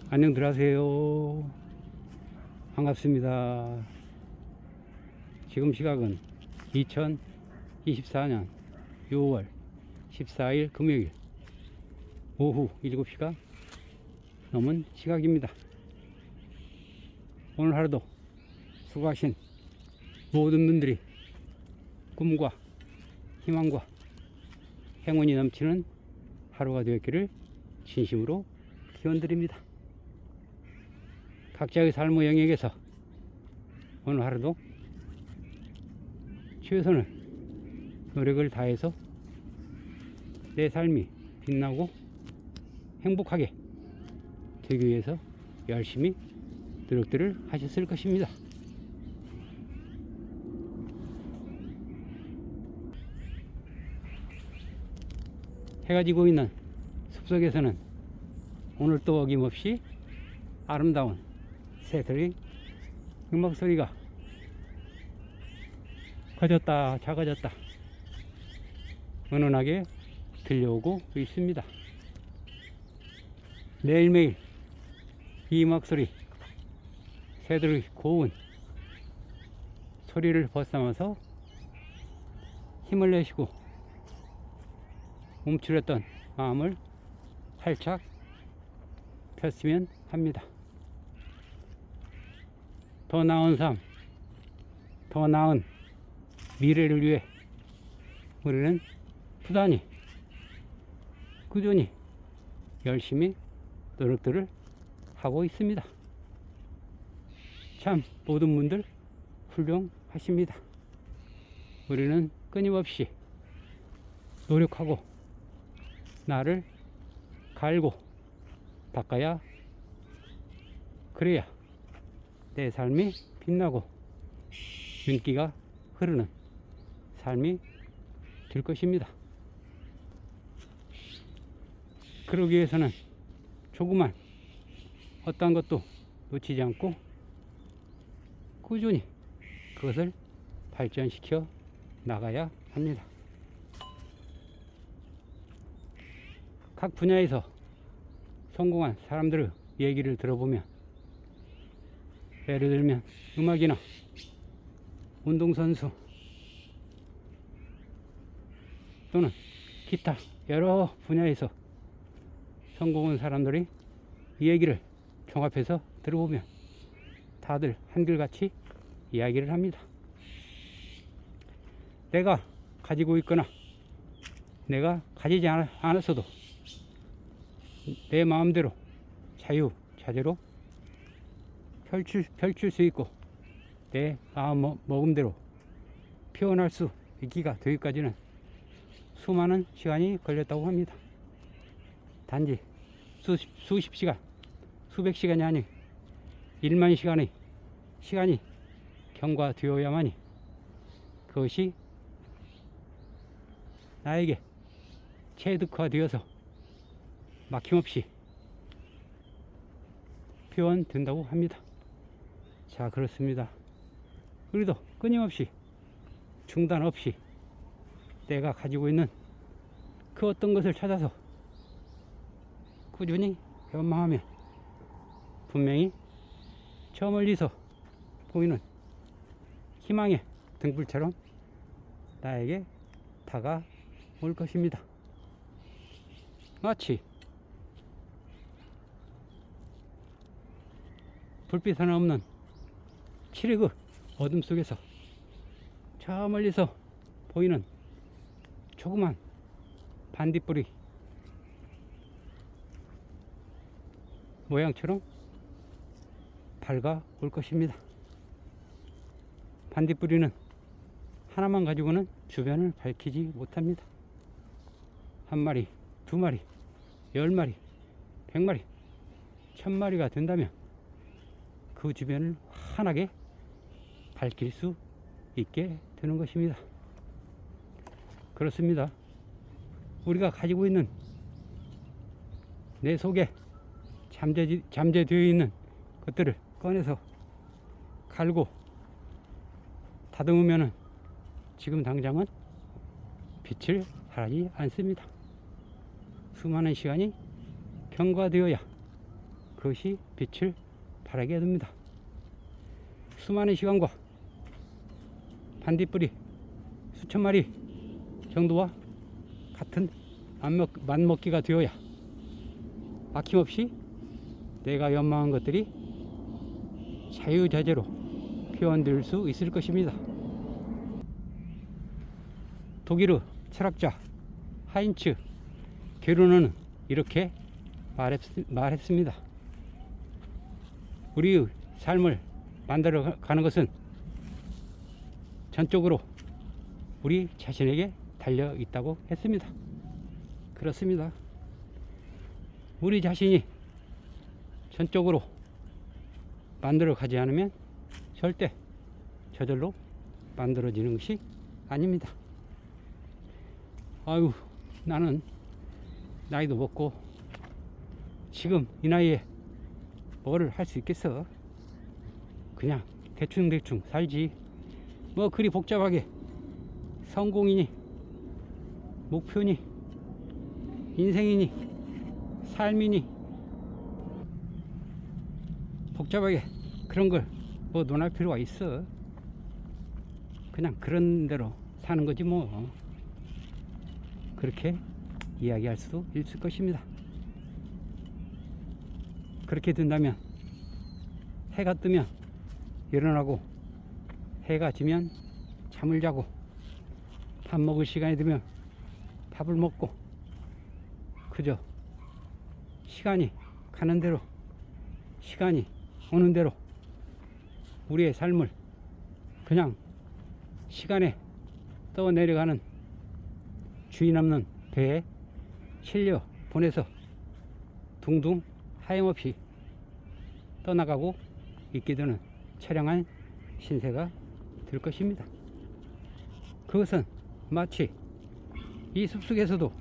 안녕들 하세요. 반갑습니다. 지금 시각은 2024년 6월 14일 금요일 오후 7시가 넘은 시각입니다. 오늘 하루도 수고하신 모든 분들이 꿈과 희망과 행운이 넘치는 하루가 되었기를 진심으로 기원드립니다. 각자의 삶의 영역에서 오늘 하루도 최선을 노력을 다해서 내 삶이 빛나고 행복하게 되기 위해서 열심히 노력들을 하셨을 것입니다. 해가 지고 있는 숲속에서는 오늘 또 어김없이 아름다운 새들의 음악 소리가 커졌다 작아졌다 은은하게 들려오고 있습니다. 매일매일 이 음악 소리, 새들의 고운 소리를 벗삼아서 힘을 내시고 움츠렸던 마음을 활짝 폈으면 합니다. 더 나은 삶, 더 나은 미래를 위해 우리는 부단히 꾸준히 열심히 노력들을 하고 있습니다. 참 모든 분들 훌륭하십니다. 우리는 끊임없이 노력하고 나를 갈고 닦아야 그래야 내 삶이 빛나고 윤기가 흐르는 삶이 될 것입니다. 그러기 위해서는 조그만 어떤 것도 놓치지 않고 꾸준히 그것을 발전시켜 나가야 합니다. 각 분야에서 성공한 사람들의 얘기를 들어보면 예를 들면 음악이나 운동선수 또는 기타 여러 분야에서 성공한 사람들이 이 얘기를 종합해서 들어보면 다들 한결같이 이야기를 합니다. 내가 가지고 있거나 내가 가지지 않았어도 내 마음대로 자유자재로 펼칠 수 있고 내 마음 먹음대로 표현할 수 있기가 되기까지는 수많은 시간이 걸렸다고 합니다. 단지 수십 시간, 수백 시간이 아닌 1만 시간의 시간이 경과되어야만이 그것이 나에게 체득화되어서 막힘없이 표현된다고 합니다. 자, 그렇습니다. 우리도 끊임없이 중단 없이 내가 가지고 있는 그 어떤 것을 찾아서 꾸준히 연마하면 분명히 저 멀리서 보이는 희망의 등불처럼 나에게 다가올 것입니다. 마치 불빛 하나 없는 칠흑의 어둠 속에서 저 멀리서 보이는 조그만 반딧불이 모양처럼 밝아올 것입니다. 반딧불이는 하나만 가지고는 주변을 밝히지 못합니다. 한 마리, 두 마리, 10마리, 100마리, 1000마리가 된다면 그 주변을 환하게 밝힐 수 있게 되는 것입니다. 그렇습니다. 우리가 가지고 있는 내 속에 잠재되어 있는 것들을 꺼내서 갈고 다듬으면 지금 당장은 빛을 발하지 않습니다. 수많은 시간이 경과되어야 그것이 빛을 발하게 됩니다. 수많은 시간과 반딧불이 수천 마리 정도와 같은 맘먹기가 되어야 아낌없이 내가 연망한 것들이 자유자재로 표현될 수 있을 것입니다. 독일의 철학자 하인츠 게르너는 이렇게 말했습니다. 우리의 삶을 만들어 가는 것은 전적으로 우리 자신에게 달려 있다고 했습니다. 그렇습니다. 우리 자신이 전적으로 만들어 가지 않으면 절대 저절로 만들어지는 것이 아닙니다. 아유, 나는 나이도 먹고 지금 이 나이에 뭐를 할 수 있겠어. 그냥 대충대충 살지. 뭐 그리 복잡하게 성공이니 목표니 인생이니 삶이니 복잡하게 그런 걸 뭐 논할 필요가 있어. 그냥 그런 대로 사는 거지 뭐. 그렇게 이야기할 수도 있을 것입니다. 그렇게 된다면 해가 뜨면 일어나고 해가 지면 잠을 자고 밥 먹을 시간이 되면 밥을 먹고 그저 시간이 가는 대로 시간이 오는 대로 우리의 삶을 그냥 시간에 떠내려가는 주인 없는 배에 실려 보내서 둥둥 하염없이 떠나가고 있게 되는 처량한 신세가 될 것입니다. 그것은 마치 이 숲속에서도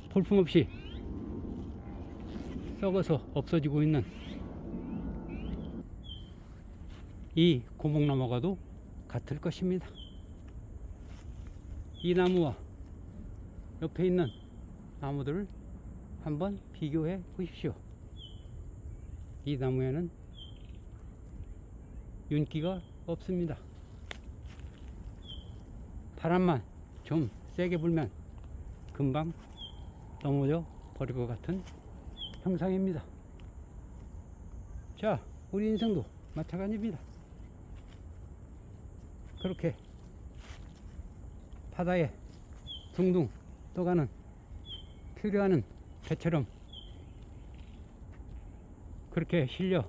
볼품없이 썩어서 없어지고 있는 이 고목나무와도 같을 것입니다. 이 나무와 옆에 있는 나무들을 한번 비교해 보십시오. 이 나무에는 윤기가 없습니다. 바람만 좀 세게 불면 금방 넘어져 버릴 것 같은 형상입니다. 자, 우리 인생도 마찬가지입니다. 그렇게 바다에 둥둥 떠가는 필요하는 배처럼 그렇게 실려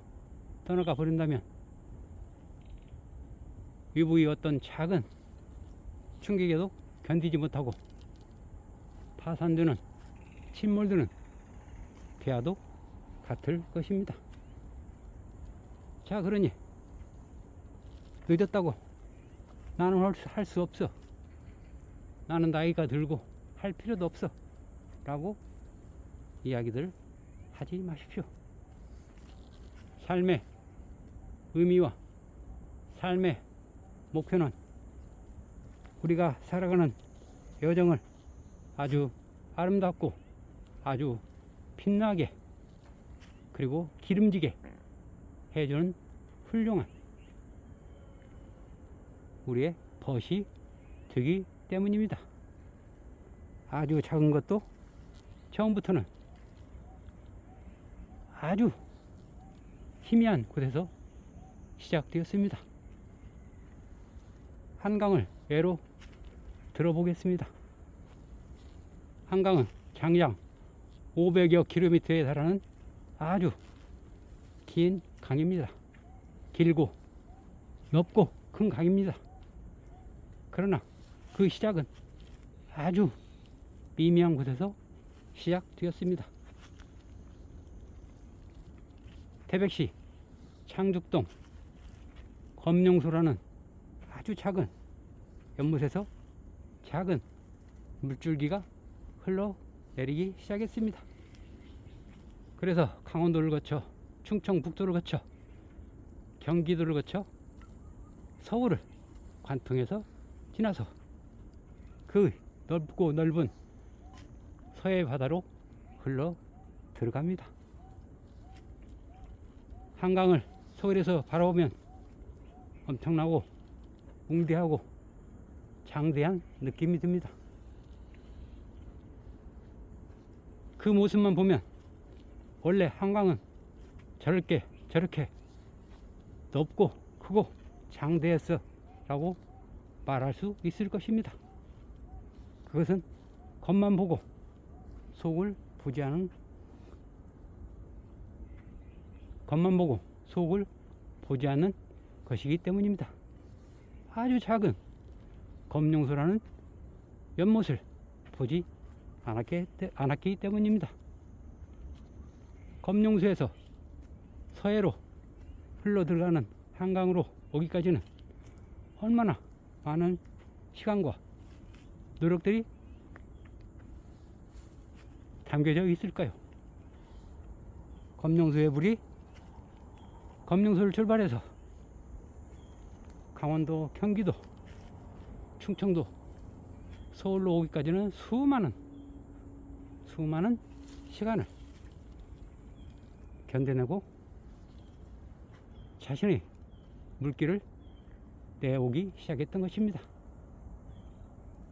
떠나가 버린다면 위부의 어떤 작은 충격에도 견디지 못하고 파산되는 침몰되는 배와도 같을 것입니다. 자, 그러니 늦었다고 나는 할 수 없어, 나는 나이가 들고 할 필요도 없어 라고 이야기들 하지 마십시오. 삶의 의미와 삶의 목표는 우리가 살아가는 여정을 아주 아름답고 아주 빛나게 그리고 기름지게 해주는 훌륭한 우리의 벗이 되기 때문입니다. 아주 작은 것도 처음부터는 아주 희미한 곳에서 시작되었습니다. 한강을 예로 들어보겠습니다. 한강은 장량 500여 킬로미터에 달하는 아주 긴 강입니다. 길고 넓고 큰 강입니다. 그러나 그 시작은 아주 미미한 곳에서 시작되었습니다. 태백시 창죽동 검룡소라는 아주 작은 연못에서 작은 물줄기가 흘러내리기 시작했습니다. 그래서 강원도를 거쳐 충청북도를 거쳐 경기도를 거쳐 서울을 관통해서 지나서 그 넓고 넓은 서해 바다로 흘러 들어갑니다. 한강을 서울에서 바라보면 엄청나고 웅대하고 장대한 느낌이 듭니다. 그 모습만 보면 원래 한강은 저렇게 높고 크고 장대했어 라고 말할 수 있을 것입니다. 그것은 겉만 보고 속을 보지 않은, 겉만 보고 속을 보지 않는 것이기 때문입니다. 아주 작은 검룡소라는 연못을 보지 않았기 때문입니다. 검룡소에서 서해로 흘러 들어가는 한강으로 오기까지는 얼마나 많은 시간과 노력들이 담겨져 있을까요? 검룡소의 물이 검룡소를 출발해서 강원도, 경기도, 충청도, 서울로 오기까지는 수많은 시간을 견뎌내고 자신의 물길을 내오기 시작했던 것입니다.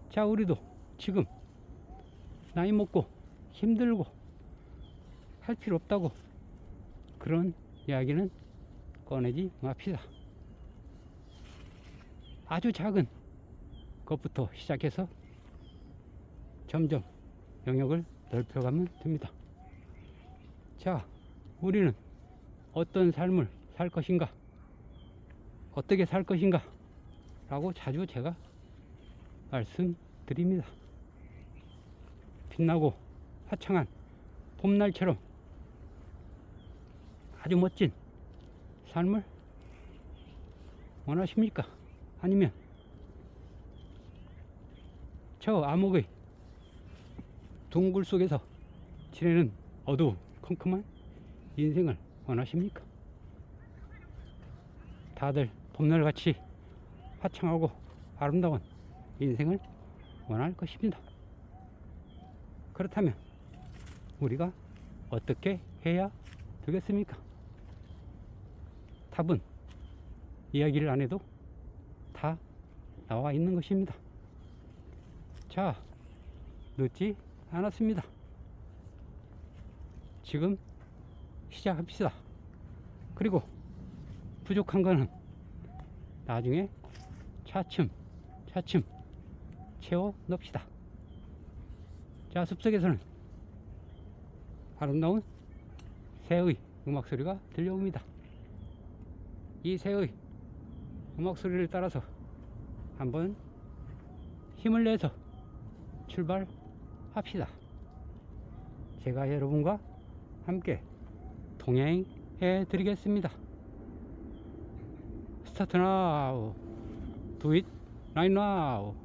자, 우리도 지금 나이 먹고 힘들고 할 필요 없다고 그런 이야기는 꺼내지 맙시다. 아주 작은 것부터 시작해서 점점 영역을 넓혀가면 됩니다. 자, 우리는 어떤 삶을 살 것인가, 어떻게 살 것인가 라고 자주 제가 말씀드립니다. 빛나고 화창한 봄날처럼 아주 멋진 삶을 원하십니까? 아니면 저 암흑의 동굴 속에서 지내는 어두운 컴컴한 인생을 원하십니까? 다들 봄날같이 화창하고 아름다운 인생을 원할 것입니다. 그렇다면 우리가 어떻게 해야 되겠습니까? 답은 이야기를 안 해도 다 나와 있는 것입니다. 자, 늦지 않았습니다. 지금 시작합시다. 그리고 부족한 거는 나중에 차츰 채워 넣읍시다. 자, 숲속에서는 아름다운 새의 음악 소리가 들려옵니다. 이 새의 음악 소리를 따라서 한번 힘을 내서 출발합시다. 제가 여러분과 함께 동행해 드리겠습니다. 스타트 나우. Do it right now.